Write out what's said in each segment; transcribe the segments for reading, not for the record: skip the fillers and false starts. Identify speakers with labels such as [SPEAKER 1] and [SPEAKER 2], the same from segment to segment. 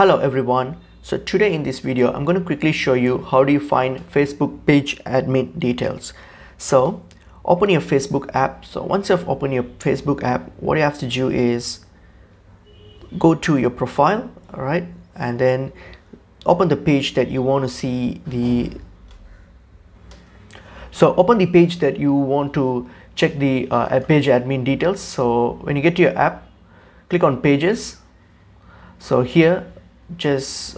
[SPEAKER 1] Hello everyone. So today in this video I'm going to quickly show you how do you find Facebook page admin details. So open your Facebook app. So once you've opened your Facebook app, what you have to do is go to your profile, all right, and then open the page that you want to see open the page that you want to check the page admin details. So when you get to your app, click on pages. So here just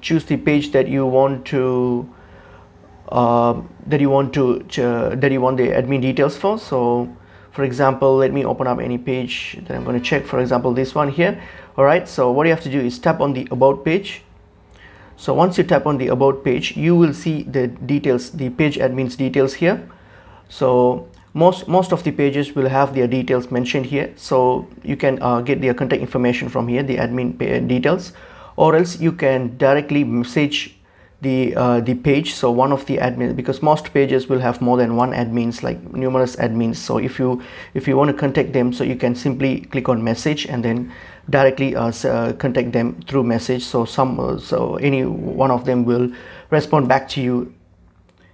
[SPEAKER 1] choose the page that you want to the admin details for. So for example, let me open up any page that I'm going to check. For example, this one here. All right, so what you have to do is tap on the about page. So once you tap on the about page, you will see the details, the page admin's details here. So most of the pages will have their details mentioned here, so you can get their contact information from here, the admin details, or else you can directly message the page. So one of the admins, because most pages will have more than one admins, like numerous admins. So if you want to contact them, so you can simply click on message and then directly contact them through message. So any one of them will respond back to you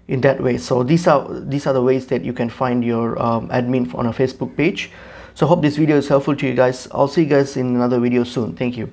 [SPEAKER 1] in that way. So these are the ways that you can find your admin on a Facebook page. So hope this video is helpful to you guys. I'll see you guys in another video soon. Thank you.